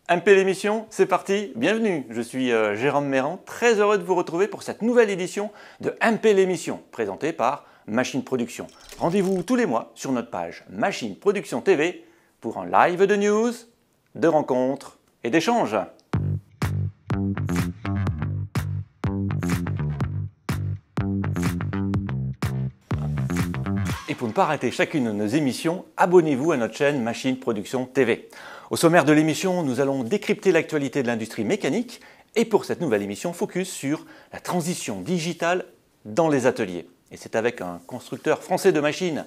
MP l'émission, c'est parti, bienvenue, je suis Jérôme Méran, très heureux de vous retrouver pour cette nouvelle édition de MP l'émission, présentée par Machine Production. Rendez-vous tous les mois sur notre page Machine Production TV pour un live de news, de rencontres et d'échanges. Et pour ne pas rater chacune de nos émissions, abonnez-vous à notre chaîne Machine Production TV. Au sommaire de l'émission, nous allons décrypter l'actualité de l'industrie mécanique et pour cette nouvelle émission, focus sur la transition digitale dans les ateliers. Et c'est avec un constructeur français de machines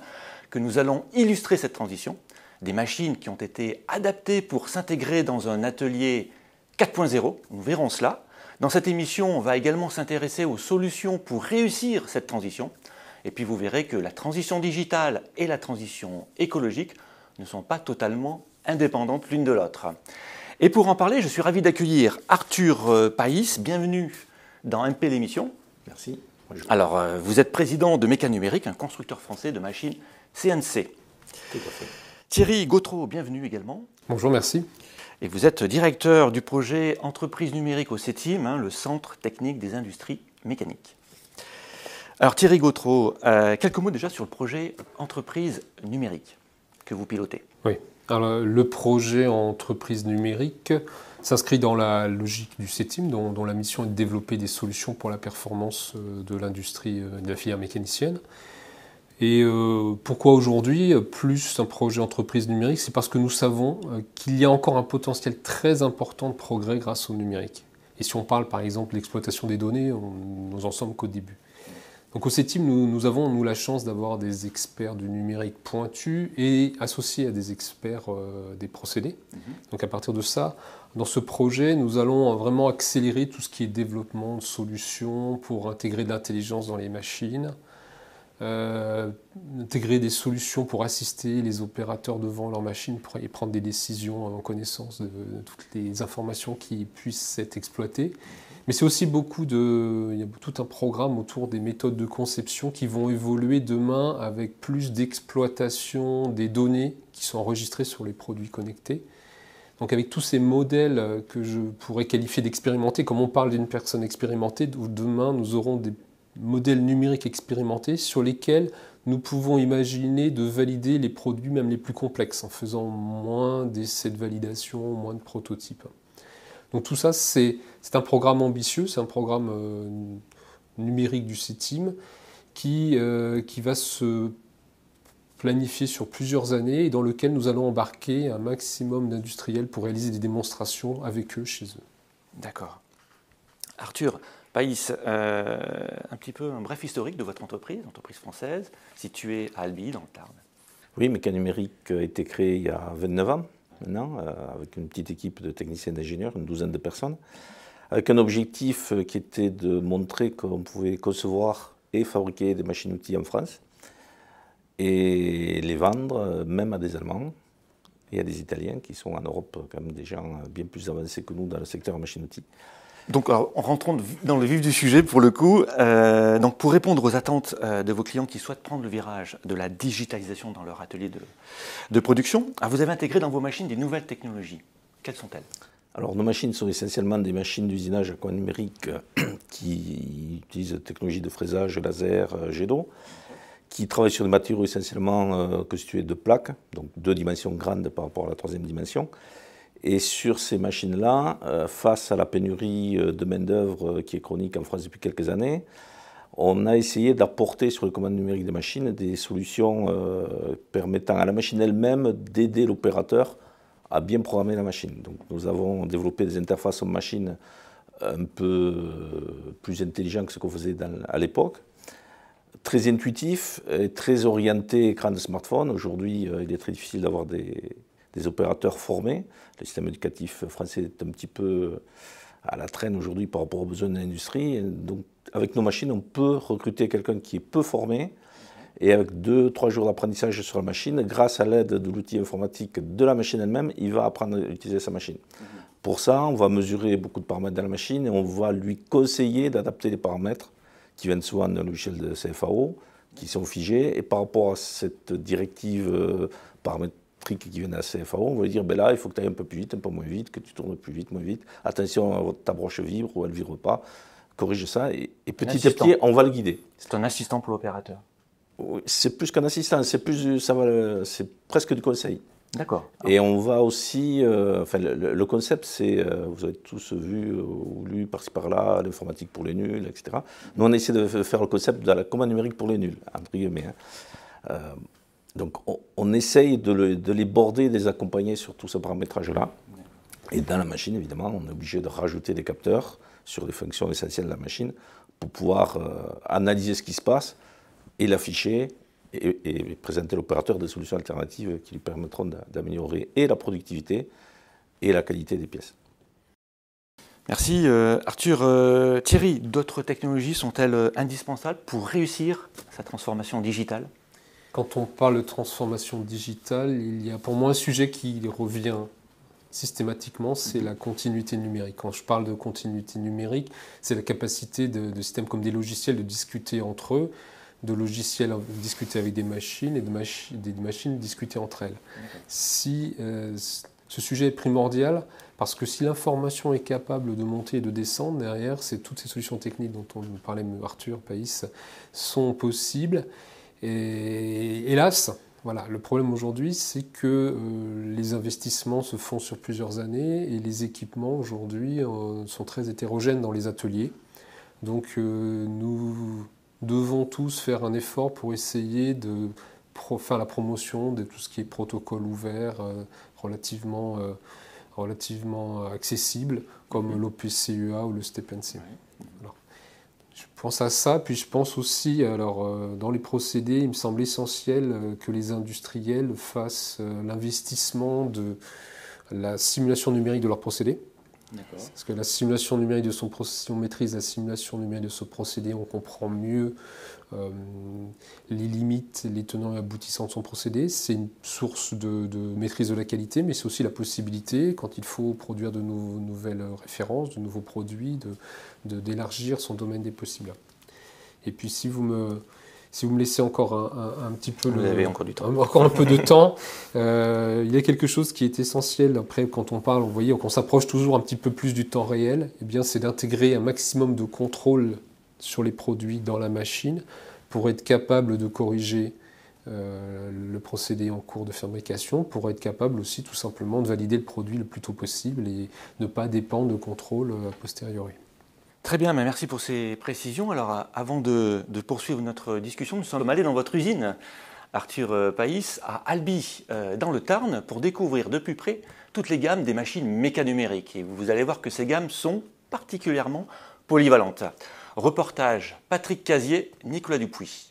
que nous allons illustrer cette transition. Des machines qui ont été adaptées pour s'intégrer dans un atelier 4.0, nous verrons cela. Dans cette émission, on va également s'intéresser aux solutions pour réussir cette transition. Et puis vous verrez que la transition digitale et la transition écologique ne sont pas totalement indépendantes l'une de l'autre. Et pour en parler, je suis ravi d'accueillir Arthur Païs. Bienvenue dans MP l'émission. Merci. Bonjour. Alors, vous êtes président de Mécanumérique, un constructeur français de machines CNC. Tout à fait. Thierry Gautreau, bienvenue également. Bonjour, merci. Et vous êtes directeur du projet Entreprise numérique au CETIM, le Centre technique des industries mécaniques. Alors Thierry Gautreau, quelques mots déjà sur le projet Entreprise numérique que vous pilotez. Oui. Alors, le projet Entreprise numérique s'inscrit dans la logique du CETIM, dont la mission est de développer des solutions pour la performance de l'industrie de la filière mécanicienne. Et pourquoi aujourd'hui plus un projet Entreprise numérique? C'est parce que nous savons qu'il y a encore un potentiel très important de progrès grâce au numérique. Et si on parle par exemple de l'exploitation des données, nous en sommes qu'au début. Donc au CETIM, nous avons la chance d'avoir des experts du numérique pointus et associés à des experts des procédés. Donc à partir de ça, dans ce projet, nous allons vraiment accélérer tout ce qui est développement de solutions pour intégrer de l'intelligence dans les machines, intégrer des solutions pour assister les opérateurs devant leurs machines pour y prendre des décisions en connaissance de toutes les informations qui puissent être exploitées. Mais c'est aussi il y a tout un programme autour des méthodes de conception qui vont évoluer demain avec plus d'exploitation des données qui sont enregistrées sur les produits connectés. Donc avec tous ces modèles que je pourrais qualifier d'expérimentés, comme on parle d'une personne expérimentée, où demain nous aurons des modèles numériques expérimentés sur lesquels nous pouvons imaginer de valider les produits même les plus complexes en faisant moins d'essais de validation, moins de prototypes. Donc tout ça, c'est un programme ambitieux, c'est un programme numérique du CETIM qui va se planifier sur plusieurs années et dans lequel nous allons embarquer un maximum d'industriels pour réaliser des démonstrations avec eux chez eux. D'accord. Arthur Païs, un petit peu un bref historique de votre entreprise française, située à Albi, dans le Tarn. Oui, Mécanumérique a été créé il y a 29 ans maintenant, avec une petite équipe de techniciens et d'ingénieurs, une douzaine de personnes, avec un objectif qui était de montrer qu'on pouvait concevoir et fabriquer des machines-outils en France et les vendre même à des Allemands et à des Italiens qui sont en Europe quand même des gens bien plus avancés que nous dans le secteur machine-outils. Donc, alors, rentrons dans le vif du sujet pour le coup. Donc, pour répondre aux attentes de vos clients qui souhaitent prendre le virage de la digitalisation dans leur atelier de production, vous avez intégré dans vos machines des nouvelles technologies. Quelles sont-elles? Alors, nos machines sont essentiellement des machines d'usinage à coin numérique qui utilisent la technologie de fraisage, laser, jet d'eau, qui travaillent sur des matériaux essentiellement constitués de plaques, donc 2 dimensions grandes par rapport à la 3e dimension. Et sur ces machines-là, face à la pénurie de main-d'œuvre qui est chronique en France depuis quelques années, on a essayé d'apporter sur les commandes numériques des machines des solutions permettant à la machine elle-même d'aider l'opérateur à bien programmer la machine. Donc nous avons développé des interfaces machines un peu plus intelligentes que ce qu'on faisait à l'époque, très intuitifs et très orientés écran de smartphone. Aujourd'hui, il est très difficile d'avoir des opérateurs formés. Le système éducatif français est un petit peu à la traîne aujourd'hui par rapport aux besoins de l'industrie. Donc, avec nos machines, on peut recruter quelqu'un qui est peu formé et avec 2-3 jours d'apprentissage sur la machine, grâce à l'aide de l'outil informatique de la machine elle-même, il va apprendre à utiliser sa machine. Pour ça, on va mesurer beaucoup de paramètres dans la machine et on va lui conseiller d'adapter les paramètres qui viennent souvent d'un logiciel de CFAO, qui sont figés. Et par rapport à cette directive électriques qui viennent à la CFAO, on va lui dire, ben là, il faut que tu ailles un peu plus vite, un peu moins vite, que tu tournes plus vite, moins vite. Attention, ta broche vibre ou elle ne vibre pas. Corrige ça et petit à petit, on va le guider. C'est un assistant pour l'opérateur. C'est plus qu'un assistant, c'est presque du conseil. D'accord. Et on va aussi, le concept, c'est, vous avez tous vu ou lu par-ci par-là, l'informatique pour les nuls, etc. Nous, on essaie de faire le concept de la commande numérique pour les nuls, entre guillemets. Donc, on essaye de les border, de les accompagner sur tout ce paramétrage-là. Et dans la machine, évidemment, on est obligé de rajouter des capteurs sur des fonctions essentielles de la machine pour pouvoir analyser ce qui se passe et l'afficher et présenter à l'opérateur des solutions alternatives qui lui permettront d'améliorer et la productivité et la qualité des pièces. Merci Arthur. Thierry, d'autres technologies sont-elles indispensables pour réussir sa transformation digitale ? Quand on parle de transformation digitale, il y a pour moi un sujet qui revient systématiquement, c'est la continuité numérique. Quand je parle de continuité numérique, c'est la capacité de systèmes comme des logiciels de discuter entre eux, de logiciels discuter avec des machines et des machines discuter entre elles. Si ce sujet est primordial, parce que si l'information est capable de monter et de descendre, derrière, c'est toutes ces solutions techniques dont on parlait, Arthur, Païs, sont possibles. Et hélas, voilà, le problème aujourd'hui, c'est que les investissements se font sur plusieurs années et les équipements aujourd'hui sont très hétérogènes dans les ateliers. Donc nous devons tous faire un effort pour essayer de faire la promotion de tout ce qui est protocole ouvert, relativement accessible, comme l'OPCUA ou le STEPNC. Alors, je pense à ça, puis je pense aussi, dans les procédés, il me semble essentiel que les industriels fassent l'investissement de la simulation numérique de leurs procédés. Parce que la simulation numérique de son procédé, si on maîtrise la simulation numérique de ce procédé, on comprend mieux les limites, les tenants et aboutissants de son procédé. C'est une source de maîtrise de la qualité, mais c'est aussi la possibilité, quand il faut produire de nouvelles références, de nouveaux produits, d'élargir son domaine des possibles. Et puis si vous me laissez encore un petit peu encore un peu de temps, il y a quelque chose qui est essentiel. Après, quand on parle, vous voyez, qu'on s'approche toujours un petit peu plus du temps réel, eh bien, c'est d'intégrer un maximum de contrôle sur les produits dans la machine pour être capable de corriger le procédé en cours de fabrication, pour être capable aussi tout simplement de valider le produit le plus tôt possible et ne pas dépendre de contrôle a posteriori. Très bien, merci pour ces précisions. Alors, avant de poursuivre notre discussion, nous sommes allés dans votre usine, Arthur Païs, à Albi, dans le Tarn, pour découvrir de plus près toutes les gammes des machines mécanumériques. Et vous allez voir que ces gammes sont particulièrement polyvalentes. Reportage Patrick Casier, Nicolas Dupuis.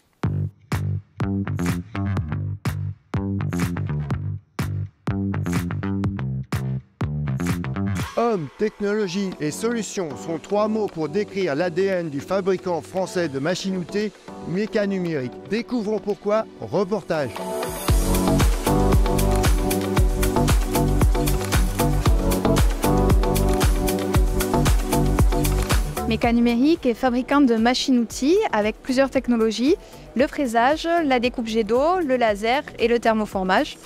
Homme, technologie et solutions sont trois mots pour décrire l'ADN du fabricant français de machines-outils mécanumériques. Découvrons pourquoi. Reportage. Mécanumérique est fabricant de machines-outils avec plusieurs technologies, le fraisage, la découpe jet d'eau, le laser et le thermoformage.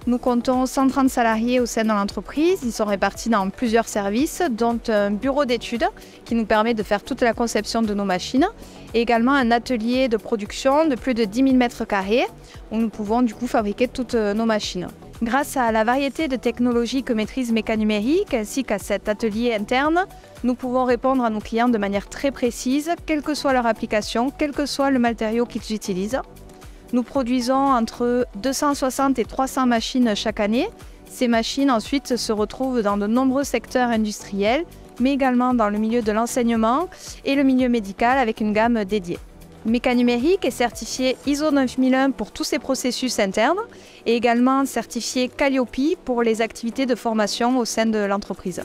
Nous comptons 130 salariés au sein de l'entreprise. Ils sont répartis dans plusieurs services, dont un bureau d'études qui nous permet de faire toute la conception de nos machines et également un atelier de production de plus de 10 000 m² où nous pouvons du coup fabriquer toutes nos machines. Grâce à la variété de technologies que maîtrise Mécanumérique ainsi qu'à cet atelier interne, nous pouvons répondre à nos clients de manière très précise, quelle que soit leur application, quel que soit le matériau qu'ils utilisent. Nous produisons entre 260 et 300 machines chaque année. Ces machines ensuite se retrouvent dans de nombreux secteurs industriels, mais également dans le milieu de l'enseignement et le milieu médical avec une gamme dédiée. Mécanumérique est certifié ISO 9001 pour tous ses processus internes et également certifié Calliope pour les activités de formation au sein de l'entreprise.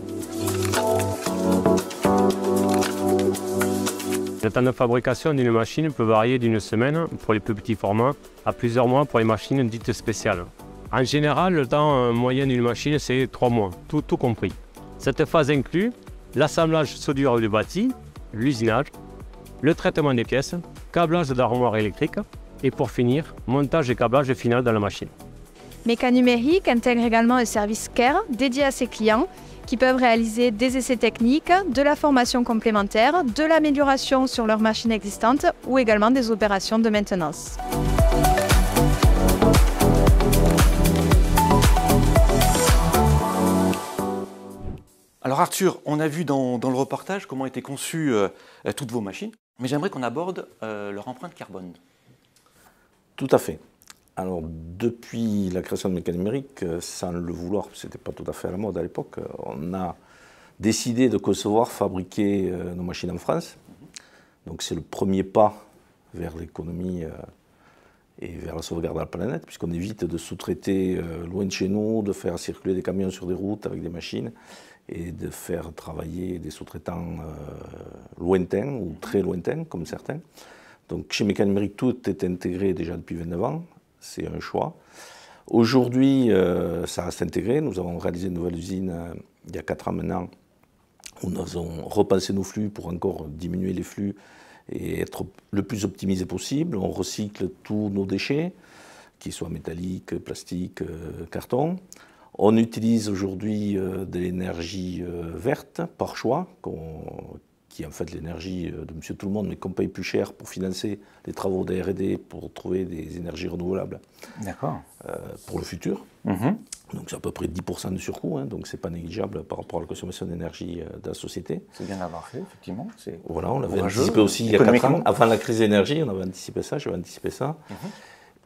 Le temps de fabrication d'une machine peut varier d'une semaine pour les plus petits formats à plusieurs mois pour les machines dites spéciales. En général, le temps moyen d'une machine, c'est 3 mois, tout compris. Cette phase inclut l'assemblage soudure du bâti, l'usinage, le traitement des pièces, câblage d'armoire électrique et pour finir, montage et câblage final dans la machine. Méca Numérique intègre également un service care dédié à ses clients qui peuvent réaliser des essais techniques, de la formation complémentaire, de l'amélioration sur leurs machines existantes ou également des opérations de maintenance. Alors Arthur, on a vu dans le reportage comment étaient conçues toutes vos machines, mais j'aimerais qu'on aborde leur empreinte carbone. Tout à fait. Alors, depuis la création de Méca Numérique, sans le vouloir, ce n'était pas tout à fait à la mode à l'époque, on a décidé de concevoir, fabriquer nos machines en France. Donc c'est le premier pas vers l'économie et vers la sauvegarde de la planète, puisqu'on évite de sous-traiter loin de chez nous, de faire circuler des camions sur des routes avec des machines, et de faire travailler des sous-traitants lointains ou très lointains, comme certains. Donc chez Méca Numérique, tout est intégré déjà depuis 29 ans. C'est un choix. Aujourd'hui, ça reste intégré. Nous avons réalisé une nouvelle usine il y a 4 ans maintenant, où nous avons repensé nos flux pour encore diminuer les flux et être le plus optimisé possible. On recycle tous nos déchets, qu'ils soient métalliques, plastiques, carton. On utilise aujourd'hui de l'énergie verte par choix, qui est en fait l'énergie de Monsieur Tout-le-Monde, mais qu'on paye plus cher pour financer les travaux de R&D pour trouver des énergies renouvelables pour le futur. Donc c'est à peu près 10% de surcoût, donc c'est pas négligeable par rapport à la consommation d'énergie de la société. C'est bien d'avoir fait, effectivement. Voilà, on l'avait anticipé aussi il y a 4 ans. Avant la crise d'énergie, on avait anticipé ça, j'avais anticipé ça.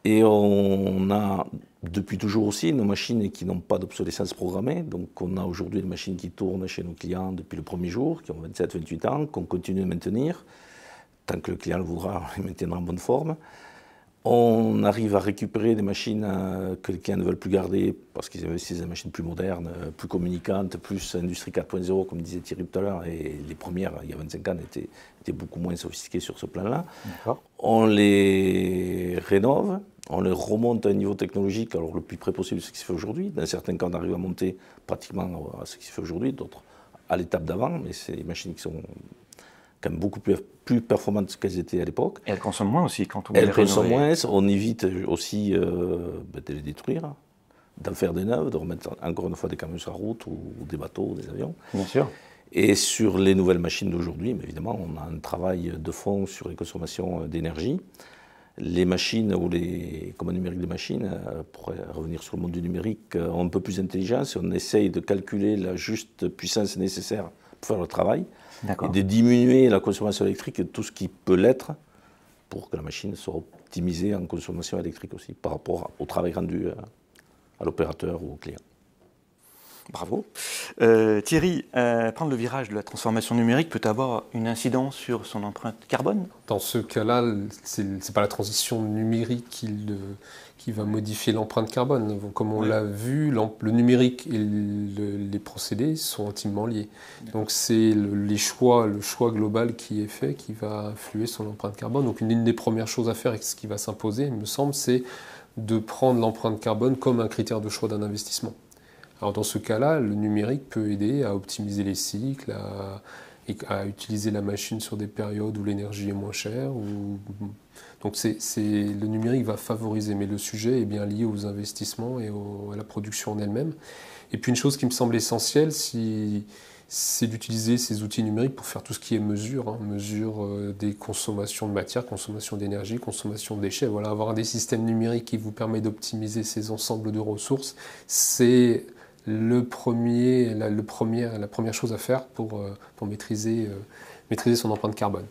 Et on a depuis toujours aussi nos machines qui n'ont pas d'obsolescence programmée. Donc on a aujourd'hui des machines qui tournent chez nos clients depuis le premier jour, qui ont 27-28 ans, qu'on continue de maintenir. Tant que le client le voudra, on les maintiendra en bonne forme. On arrive à récupérer des machines que les clients ne veulent plus garder parce qu'ils investissent dans des machines plus modernes, plus communicantes, plus Industrie 4.0, comme disait Thierry tout à l'heure. Et les premières, il y a 25 ans, étaient beaucoup moins sophistiquées sur ce plan-là. On les rénove, on les remonte à un niveau technologique alors le plus près possible de ce qui se fait aujourd'hui. Dans certains cas, on arrive à monter pratiquement à ce qui se fait aujourd'hui, d'autres à l'étape d'avant, mais c'est des machines qui sont quand même beaucoup plus performantes qu'elles étaient à l'époque. Et elles consomment moins aussi quand on les rénove. Elles consomment moins, on évite aussi de les détruire, d'en faire des neuves, de remettre encore une fois des camions sur la route ou des bateaux, des avions. Bien sûr. Et sur les nouvelles machines d'aujourd'hui, évidemment, on a un travail de fond sur les consommations d'énergie. Les machines ou les commandes numériques des machines, pour revenir sur le monde du numérique, ont un peu plus d'intelligence et on essaye de calculer la juste puissance nécessaire pour faire le travail et de diminuer la consommation électrique et tout ce qui peut l'être pour que la machine soit optimisée en consommation électrique aussi par rapport au travail rendu à l'opérateur ou au client. Bravo. Thierry, prendre le virage de la transformation numérique peut avoir une incidence sur son empreinte carbone? Dans ce cas-là, ce n'est pas la transition numérique qui va modifier l'empreinte carbone. Comme on l'a vu, le numérique et les procédés sont intimement liés. Donc c'est le choix global qui est fait qui va influer sur l'empreinte carbone. Donc une des premières choses à faire et ce qui va s'imposer, il me semble, c'est de prendre l'empreinte carbone comme un critère de choix d'un investissement. Alors dans ce cas-là, le numérique peut aider à optimiser les cycles, à utiliser la machine sur des périodes où l'énergie est moins chère. Donc le numérique va favoriser, mais le sujet est bien lié aux investissements et à la production en elle-même. Et puis une chose qui me semble essentielle, c'est d'utiliser ces outils numériques pour faire tout ce qui est mesure des consommations de matière, consommation d'énergie, consommation de déchets. Voilà, avoir des systèmes numériques qui vous permettent d'optimiser ces ensembles de ressources, c'est la première chose à faire pour maîtriser son empreinte carbone.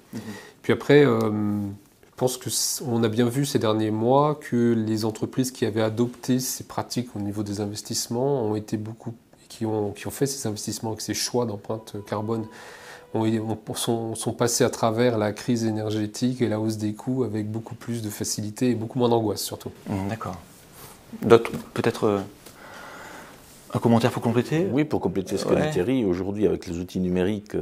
Puis après, je pense qu'on a bien vu ces derniers mois que les entreprises qui avaient adopté ces pratiques au niveau des investissements ont été qui ont fait ces investissements avec ces choix d'empreinte carbone sont passés à travers la crise énergétique et la hausse des coûts avec beaucoup plus de facilité et beaucoup moins d'angoisse surtout. D'accord. D'autres, peut-être un commentaire pour compléter? Oui, pour compléter ce qu'a dit Thierry, aujourd'hui avec les outils numériques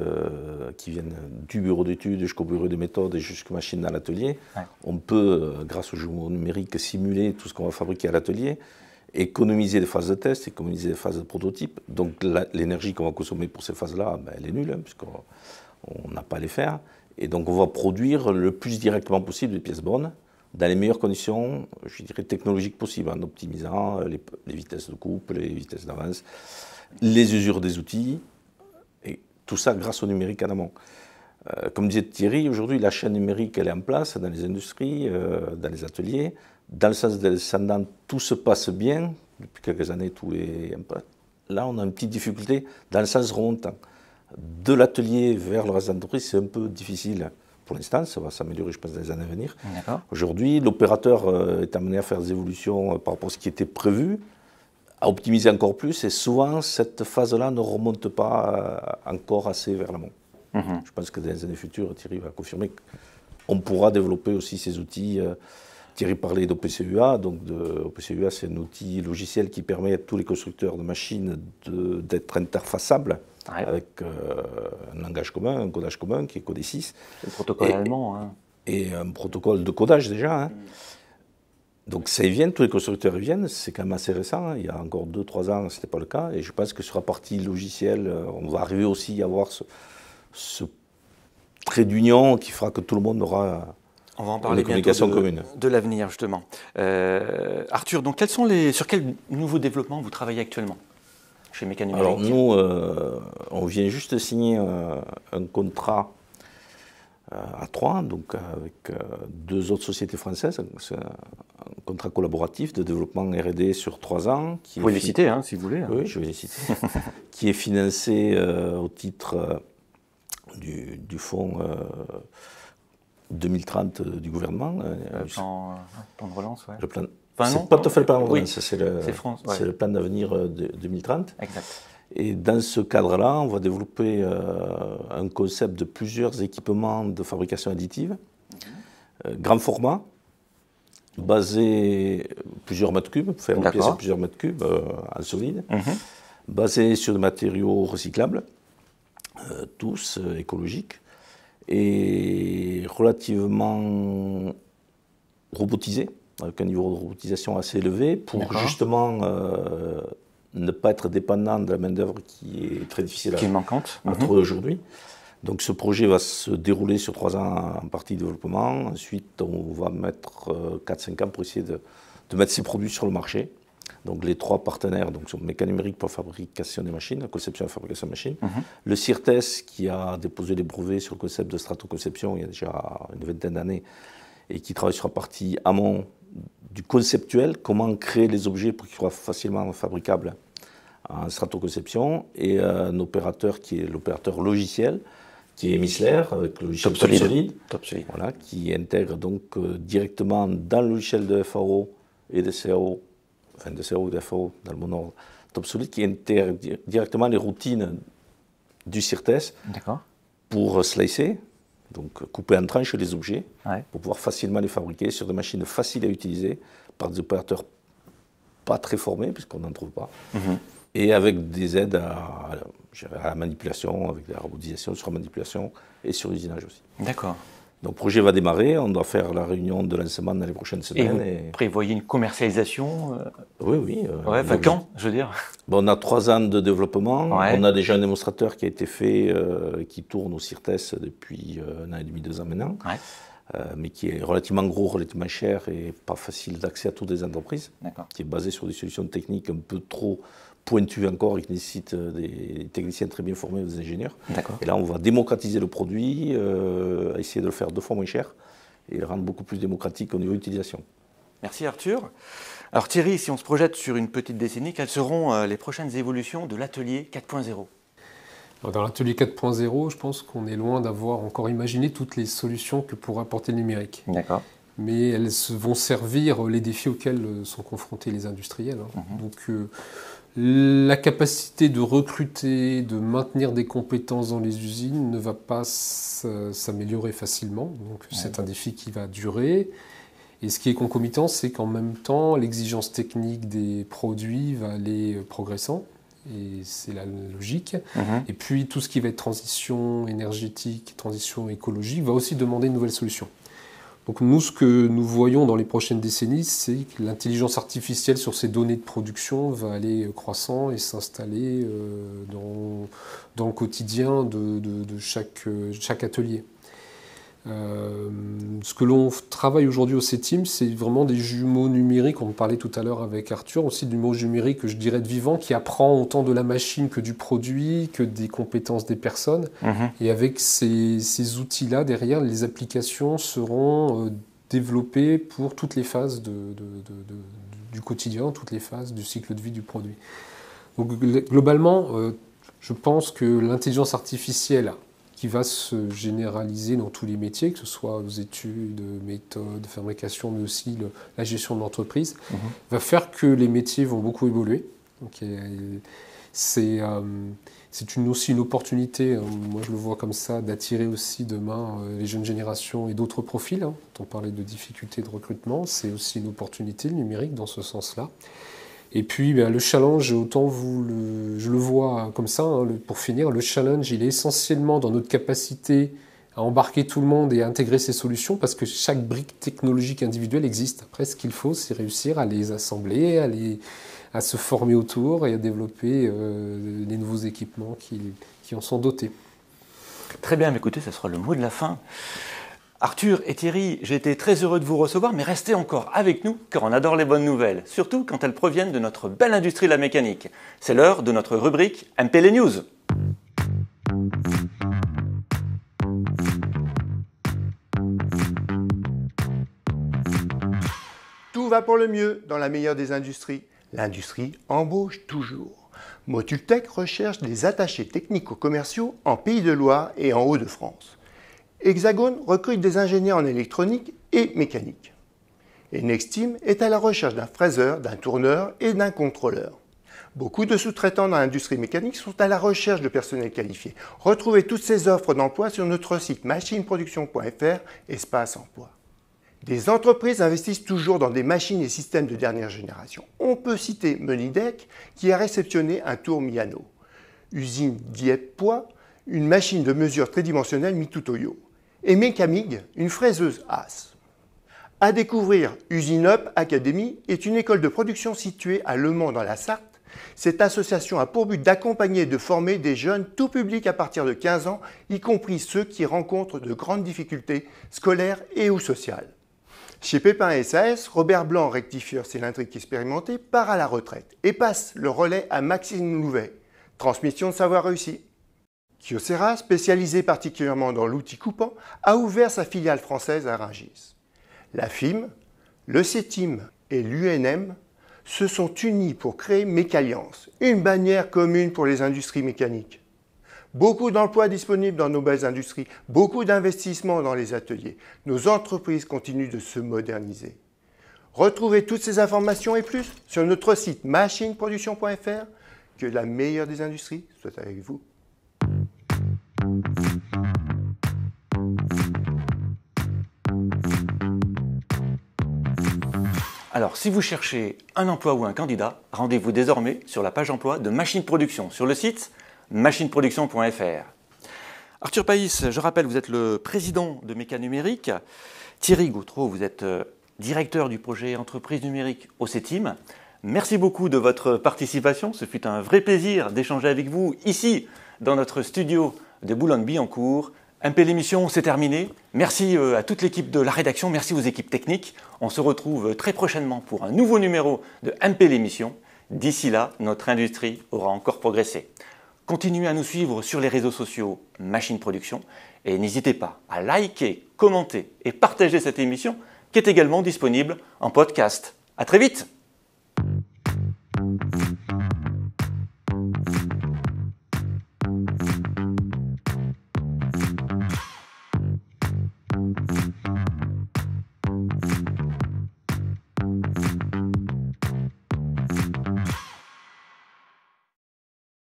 qui viennent du bureau d'études jusqu'au bureau de méthode et jusqu'aux machines à l'atelier, on peut, grâce aux jeux numériques, simuler tout ce qu'on va fabriquer à l'atelier, économiser des phases de test, économiser des phases de prototype. Donc l'énergie qu'on va consommer pour ces phases-là, elle est nulle, puisqu'on n'a pas à les faire. Et donc on va produire le plus directement possible des pièces bonnes dans les meilleures conditions, je dirais, technologiques possibles, en optimisant les vitesses de coupe, les vitesses d'avance, les usures des outils, et tout ça grâce au numérique en amont. Comme disait Thierry, aujourd'hui, la chaîne numérique, elle est en place dans les industries, dans les ateliers. Dans le sens des descendants, tout se passe bien. Depuis quelques années, là, on a une petite difficulté dans le sens remontant. De l'atelier vers le reste de l'entreprise, c'est un peu difficile pour l'instant. Ça va s'améliorer, je pense, dans les années à venir. Aujourd'hui, l'opérateur est amené à faire des évolutions par rapport à ce qui était prévu, à optimiser encore plus. Et souvent, cette phase-là ne remonte pas encore assez vers l'amont. Je pense que dans les années futures, Thierry va confirmer qu'on pourra développer aussi ces outils. Thierry parlait d'OPCUA. Donc, OPCUA, c'est un outil logiciel qui permet à tous les constructeurs de machines d'être interfaçables avec un langage commun, un codage commun qui est Codé 6. C'est le protocole allemand. Hein. Et un protocole de codage déjà. Hein. Donc, ça y vient, tous les constructeurs y viennent. C'est quand même assez récent. Il y a encore 2-3 ans, ce n'était pas le cas. Et je pense que sur la partie logicielle, on va arriver aussi à avoir ce trait d'union qui fera que tout le monde aura on va en parler une communication commune. De l'avenir, justement. Arthur, donc sur quels nouveaux développements vous travaillez actuellement chez Mécanumérique? Alors nous, on vient juste de signer un contrat à 3, donc avec 2 autres sociétés françaises. C'est un contrat collaboratif de développement R&D sur 3 ans. Vous pouvez les citer, hein, si vous voulez. Oui, je vais les citer. Qui est financé au titre du fonds 2030 du gouvernement. Le plan de relance, oui. C'est pas tout à fait le plan de relance, oui, c'est le plan d'avenir 2030. Exact. Et dans ce cadre-là, on va développer un concept de plusieurs équipements de fabrication additive, grand format, basé plusieurs mètres cubes, faire une pièce à plusieurs mètres cubes en solide, basé sur des matériaux recyclables, tous écologiques, et relativement robotisés, avec un niveau de robotisation assez élevé, pour justement ne pas être dépendant de la main-d'œuvre qui est très difficile à trouver aujourd'hui. Donc ce projet va se dérouler sur 3 ans en partie développement. Ensuite, on va mettre 4-5 ans pour essayer de mettre ces produits sur le marché. Donc les 3 partenaires donc, sont Mécanumérique pour la fabrication des machines, la conception et la fabrication des machines. Le CIRTES qui a déposé des brevets sur le concept de stratoconception il y a déjà une vingtaine d'années et qui travaille sur la partie amont du conceptuel, comment créer les objets pour qu'ils soient facilement fabricables en stratoconception, et un opérateur qui est l'opérateur logiciel, qui est Missler, avec le logiciel Top Solid. Voilà, qui intègre donc directement dans le logiciel de FAO et de CAO, enfin de CAO et de FAO dans le monde ordre, Top Solid, qui intègre directement les routines du CIRTES pour slicer, donc couper en tranches les objets, pour pouvoir facilement les fabriquer sur des machines faciles à utiliser par des opérateurs pas très formés, puisqu'on n'en trouve pas, et avec des aides à la manipulation, avec de la robotisation sur la manipulation et sur l'usinage aussi. D'accord. Donc le projet va démarrer, on doit faire la réunion de lancement dans les prochaines semaines. Et vous prévoyez une commercialisation Oui. quand, je veux dire On a 3 ans de développement, on a déjà un démonstrateur qui a été fait, qui tourne au CIRTES depuis 1 an et demi, 2 ans maintenant, mais qui est relativement gros, relativement cher et pas facile d'accès à toutes les entreprises, qui est basé sur des solutions techniques un peu trop pointues encore et qui nécessitent des techniciens très bien formés, des ingénieurs. Et là, on va démocratiser le produit, essayer de le faire 2 fois moins cher et le rendre beaucoup plus démocratique au niveau d'utilisation. Merci Arthur. Alors Thierry, si on se projette sur une petite décennie, quelles seront les prochaines évolutions de l'atelier 4.0 ? Dans l'atelier 4.0, je pense qu'on est loin d'avoir encore imaginé toutes les solutions que pourrait apporter le numérique. D'accord. Mais elles vont servir les défis auxquels sont confrontés les industriels. Donc la capacité de recruter, de maintenir des compétences dans les usines ne va pas s'améliorer facilement. Donc c'est un défi qui va durer. Et ce qui est concomitant, c'est qu'en même temps, l'exigence technique des produits va aller progressant. Et c'est la logique. Et puis tout ce qui va être transition énergétique, transition écologique, va aussi demander de nouvelles solutions. Donc nous, ce que nous voyons dans les prochaines décennies, c'est que l'intelligence artificielle sur ces données de production va aller croissant et s'installer dans le quotidien de chaque atelier. Ce que l'on travaille aujourd'hui au CETIM, c'est vraiment des jumeaux numériques. On parlait tout à l'heure avec Arthur, aussi du jumeaux numériques, je dirais, de vivant, qui apprend autant de la machine que du produit, que des compétences des personnes. Et avec ces outils-là, derrière, les applications seront développées pour toutes les phases du quotidien, toutes les phases du cycle de vie du produit. Donc, globalement, je pense que l'intelligence artificielle qui va se généraliser dans tous les métiers, que ce soit aux études, méthodes, fabrication, mais aussi la gestion de l'entreprise, va faire que les métiers vont beaucoup évoluer. Donc, c'est aussi une opportunité, moi je le vois comme ça, d'attirer aussi demain les jeunes générations et d'autres profils. On parlait de difficultés de recrutement, c'est aussi une opportunité, le numérique, dans ce sens-là. Et puis le challenge, autant je le vois comme ça, pour finir, le challenge il est essentiellement dans notre capacité à embarquer tout le monde et à intégrer ces solutions, parce que chaque brique technologique individuelle existe. Après, ce qu'il faut, c'est réussir à les assembler, à se former autour et à développer les nouveaux équipements qui en sont dotés. Très bien, mais écoutez, ça sera le mot de la fin. Arthur et Thierry, j'ai été très heureux de vous recevoir, mais restez encore avec nous, car on adore les bonnes nouvelles, surtout quand elles proviennent de notre belle industrie de la mécanique. C'est l'heure de notre rubrique MPL News. Tout va pour le mieux dans la meilleure des industries. L'industrie embauche toujours. Motultech recherche des attachés technico-commerciaux en Pays de Loire et en Hauts-de-France. Hexagone recrute des ingénieurs en électronique et mécanique. Et Nexteam est à la recherche d'un fraiseur, d'un tourneur et d'un contrôleur. Beaucoup de sous-traitants dans l'industrie mécanique sont à la recherche de personnel qualifié. Retrouvez toutes ces offres d'emploi sur notre site machineproduction.fr, espace emploi. Des entreprises investissent toujours dans des machines et systèmes de dernière génération. On peut citer Menidec qui a réceptionné un tour Miano. Usine Dieppe-Poix, une machine de mesure tridimensionnelle Mitutoyo. Et Mécamig, une fraiseuse Haas. À découvrir, Usine Up Academy est une école de production située à Le Mans dans la Sarthe. Cette association a pour but d'accompagner et de former des jeunes tout public à partir de 15 ans, y compris ceux qui rencontrent de grandes difficultés scolaires et ou sociales. Chez Pépin SAS, Robert Blanc, rectifieur cylindrique expérimenté, part à la retraite et passe le relais à Maxime Louvet. Transmission de savoir réussi. Kyocera, spécialisé particulièrement dans l'outil coupant, a ouvert sa filiale française à Rungis. La FIM, le CETIM et l'UNM se sont unis pour créer Mécalliance, une bannière commune pour les industries mécaniques. Beaucoup d'emplois disponibles dans nos belles industries, beaucoup d'investissements dans les ateliers. Nos entreprises continuent de se moderniser. Retrouvez toutes ces informations et plus sur notre site machineproduction.fr. Que la meilleure des industries soit avec vous. Alors, si vous cherchez un emploi ou un candidat, rendez-vous désormais sur la page emploi de Machine Production sur le site machineproduction.fr. Arthur Païs, je rappelle, vous êtes le président de Méca Numérique. Thierry Gautreau, vous êtes directeur du projet entreprise numérique au CETIM. Merci beaucoup de votre participation. Ce fut un vrai plaisir d'échanger avec vous ici, dans notre studio de Boulogne-Billancourt. MP l'émission, c'est terminé. Merci à toute l'équipe de la rédaction, merci aux équipes techniques. On se retrouve très prochainement pour un nouveau numéro de MP l'émission. D'ici là, notre industrie aura encore progressé. Continuez à nous suivre sur les réseaux sociaux Machine Production et n'hésitez pas à liker, commenter et partager cette émission qui est également disponible en podcast. À très vite!